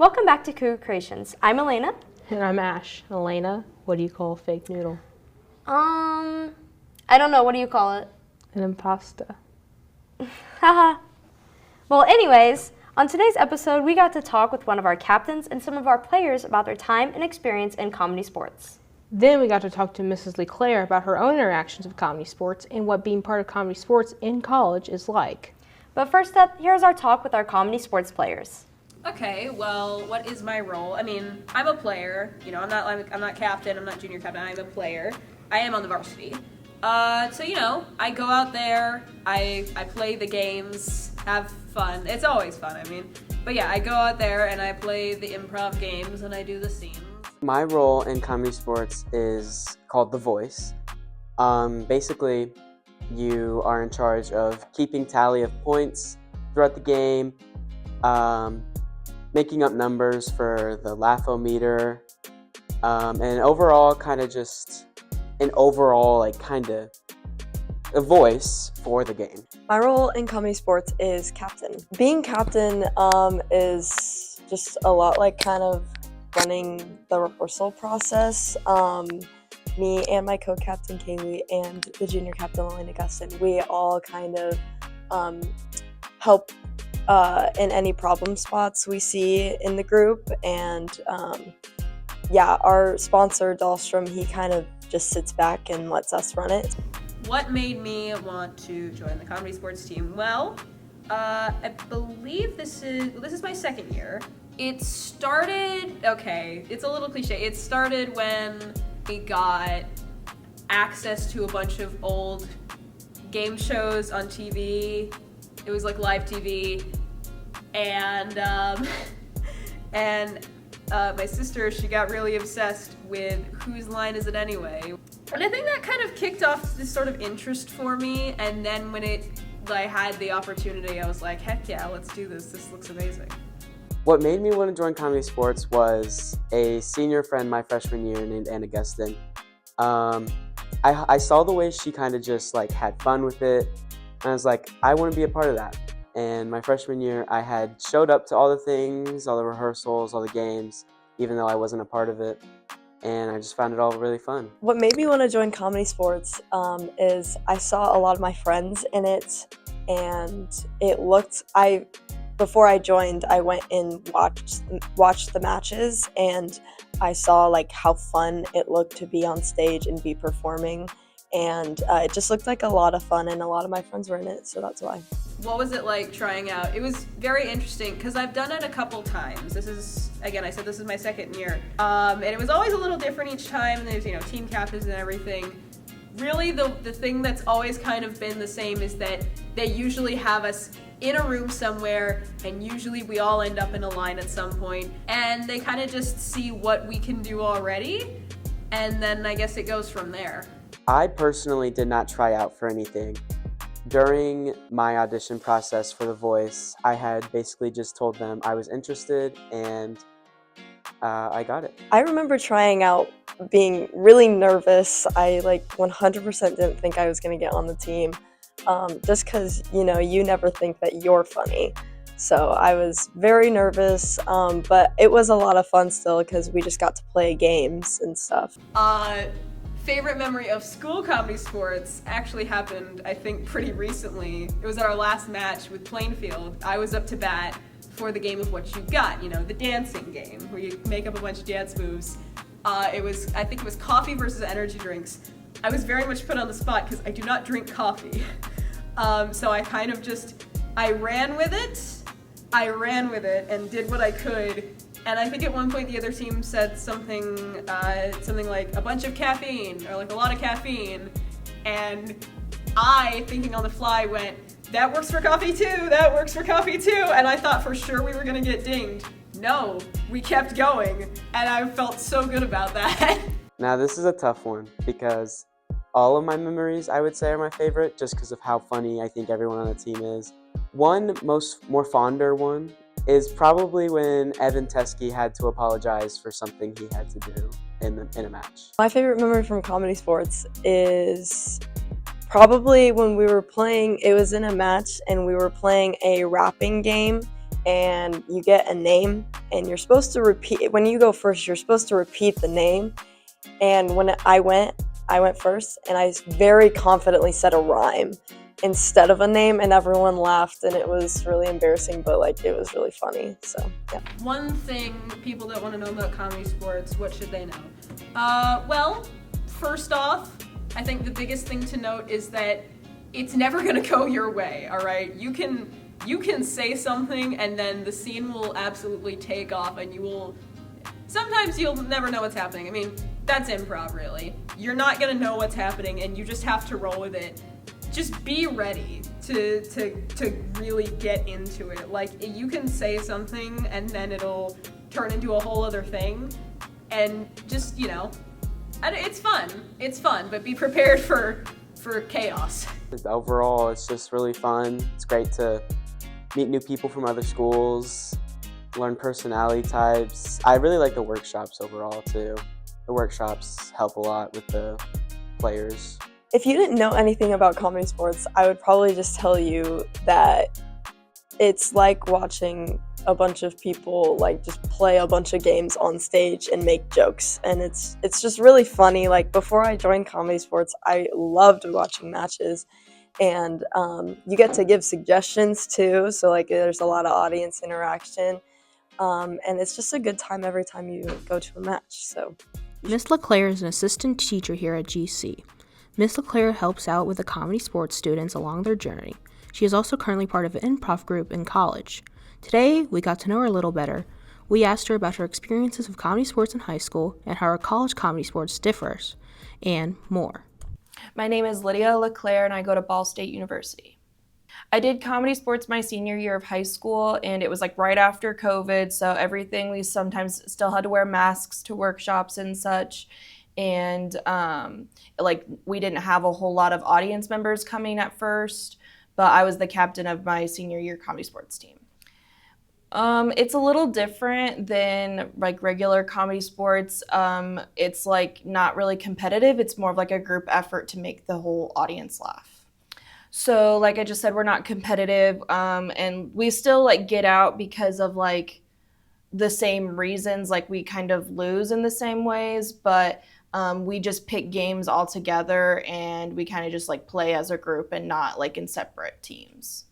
Welcome back to Cougar Creations. I'm Elena. And I'm Ash. Elena, what do you call a fake noodle? I don't know. What do you call it? An impasta. Haha. Well, anyways, on today's episode, we got to talk with one of our captains and some of our players about their time and experience in Comedy Sportz. Then we got to talk to Mrs. LeClaire about her own interactions with Comedy Sportz and what being part of Comedy Sportz in college is like. But first up, here's our talk with our Comedy Sportz players. Okay, well, what is my role? I mean, I'm a player. You know, I'm not captain. I'm not junior captain. I'm a player. I am on the varsity. So you know, I go out there. I play the games, have fun. It's always fun. I mean, but yeah, I go out there and I play the improv games and I do the scenes. My role in Comedy Sportz is called The Voice. Basically, you are in charge of keeping tally of points throughout the game, making up numbers for the laugh-o-meter, and overall kind of just an overall like kind of a voice for the game. My role in Comedy Sportz is captain. Being captain is just a lot like kind of running the rehearsal process. Me and my co-captain Kaylee and the junior captain Elena Gustin, we all kind of help in any problem spots we see in the group, and yeah, our sponsor Dahlstrom, he kind of just sits back and lets us run it. What made me want to join the Comedy Sportz team? Well, I believe this is my second year. It started, okay, it's a little cliche. It started when we got access to a bunch of old game shows on TV. It was like live TV, and my sister, she got really obsessed with Whose Line Is It Anyway? And I think that kind of kicked off this sort of interest for me, and then when I had the opportunity, I was like, heck yeah, let's do this. This looks amazing. What made me want to join Comedy Sportz was a senior friend my freshman year named Anna Gustin. I saw the way she kind of just like had fun with it, and I was like, I want to be a part of that. And my freshman year, I had showed up to all the things, all the rehearsals, all the games, even though I wasn't a part of it. And I just found it all really fun. What made me want to join Comedy Sportz is I saw a lot of my friends in it, and before I joined, I went and watched the matches, and I saw like how fun it looked to be on stage and be performing, and it just looked like a lot of fun, and a lot of my friends were in it, so that's why. What was it like trying out? It was very interesting because I've done it a couple times. This is, again, I said this is my second year. And it was always a little different each time. There's, you know, team captains and everything. Really, the thing that's always kind of been the same is that they usually have us in a room somewhere, and usually we all end up in a line at some point, and they kind of just see what we can do already, and then I guess it goes from there. I personally did not try out for anything. During my audition process for The Voice, I had basically just told them I was interested, and I got it. I remember trying out being really nervous. I like 100% didn't think I was going to get on the team, just because, you know, you never think that you're funny. So I was very nervous, but it was a lot of fun still because we just got to play games and stuff. Favorite memory of school Comedy Sportz actually happened, I think, pretty recently. It was our last match with Plainfield. I was up to bat for the game of What You Got, you know, the dancing game, where you make up a bunch of dance moves. I think it was coffee versus energy drinks. I was very much put on the spot because I do not drink coffee. So I kind of just, I ran with it and did what I could. And I think at one point the other team said something like a bunch of caffeine or like a lot of caffeine. And I, thinking on the fly, went, that works for coffee too, that works for coffee too. And I thought for sure we were gonna get dinged. No, we kept going. And I felt so good about that. Now this is a tough one because all of my memories I would say are my favorite just because of how funny I think everyone on the team is. One more fonder one is probably when Evan Teskey had to apologize for something he had to do in a match. My favorite memory from Comedy Sportz is probably when we were playing, it was in a match and we were playing a rapping game, and you get a name, and you're supposed to repeat, when you go first, you're supposed to repeat the name. And when I went first, and I very confidently said a rhyme instead of a name, and everyone laughed, and it was really embarrassing, but like it was really funny. So yeah. One thing people that want to know about Comedy Sportz, what should they know? Well, first off, I think the biggest thing to note is that it's never gonna go your way, all right? You can say something and then the scene will absolutely take off, and sometimes you'll never know what's happening. I mean, that's improv, really. You're not gonna know what's happening, and you just have to roll with it. Just be ready to really get into it. Like, you can say something and then it'll turn into a whole other thing, and just, it's fun, but be prepared for chaos. Overall, it's just really fun. It's great to meet new people from other schools, learn personality types. I really like the workshops overall, too. The workshops help a lot with the players. If you didn't know anything about Comedy Sportz, I would probably just tell you that it's like watching a bunch of people like just play a bunch of games on stage and make jokes, and it's just really funny. Like, before I joined Comedy Sportz, I loved watching matches, and you get to give suggestions too, so like there's a lot of audience interaction, and it's just a good time every time you go to a match. So Miss LeClaire is an assistant teacher here at GC. Miss LeClaire helps out with the Comedy Sportz students along their journey. She is also currently part of an improv group in college. Today, we got to know her a little better. We asked her about her experiences of Comedy Sportz in high school and how her college Comedy Sportz differs, and more. My name is Lydia LeClaire, and I go to Ball State University. I did Comedy Sportz my senior year of high school, and it was like right after COVID, so everything, we sometimes still had to wear masks to workshops and such. And we didn't have a whole lot of audience members coming at first, but I was the captain of my senior year Comedy Sportz team. It's a little different than like regular Comedy Sportz. It's like not really competitive. It's more of like a group effort to make the whole audience laugh. So like I just said, we're not competitive, and we still like get out because of like the same reasons. Like, we kind of lose in the same ways, but we just pick games all together, and we kind of just like play as a group and not like in separate teams.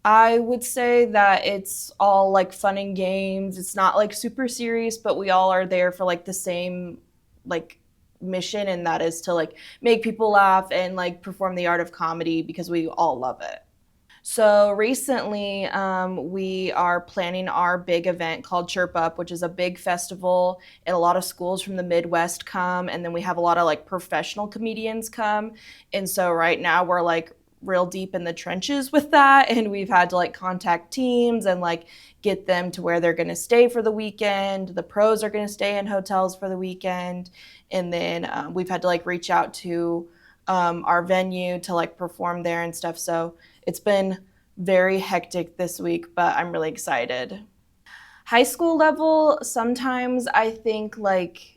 I would say that it's all like fun and games. It's not like super serious, but we all are there for like the same like mission, and that is to like make people laugh and like perform the art of comedy, because we all love it. So recently, we are planning our big event called Chirp Up, which is a big festival, and a lot of schools from the Midwest come, and then we have a lot of like professional comedians come. And so right now we're like real deep in the trenches with that, and we've had to like contact teams and like get them to where they're going to stay for the weekend. The pros are going to stay in hotels for the weekend, and then we've had to like reach out to our venue to like perform there and stuff. So it's been very hectic this week, but I'm really excited. High school level, sometimes I think like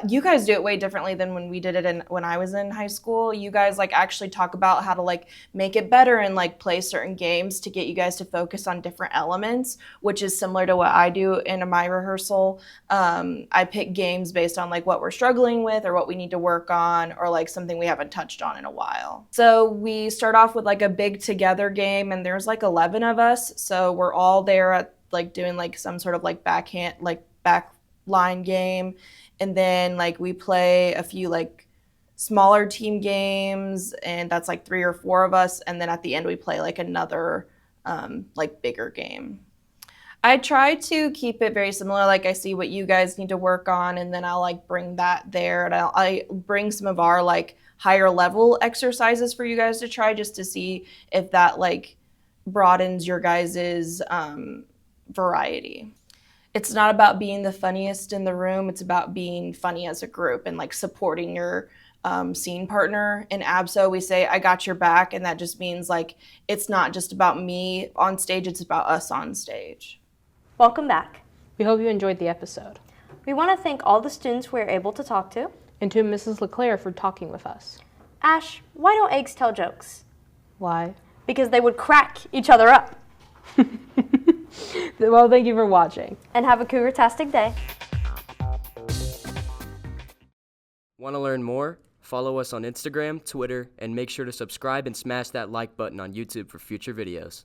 you guys do it way differently than when we did it when I was in high school. You guys like actually talk about how to like make it better and like play certain games to get you guys to focus on different elements, which is similar to what I do in my rehearsal. I pick games based on like what we're struggling with or what we need to work on, or like something we haven't touched on in a while. So we start off with like a big together game, and there's like 11 of us. So we're all there at like doing like some sort of like back line game. And then like we play a few like smaller team games, and that's like 3 or 4 of us. And then at the end we play like another like bigger game. I try to keep it very similar. Like, I see what you guys need to work on, and then I'll like bring that there, and I bring some of our like higher level exercises for you guys to try, just to see if that like broadens your guys's variety. It's not about being the funniest in the room. It's about being funny as a group and like supporting your scene partner. In ABSO, we say, I got your back. And that just means like, it's not just about me on stage, it's about us on stage. Welcome back. We hope you enjoyed the episode. We want to thank all the students we were able to talk to. And to Mrs. LeClaire for talking with us. Ash, why don't eggs tell jokes? Why? Because they would crack each other up. Well, thank you for watching. And have a Cougar-tastic day. Want to learn more? Follow us on Instagram, Twitter, and make sure to subscribe and smash that like button on YouTube for future videos.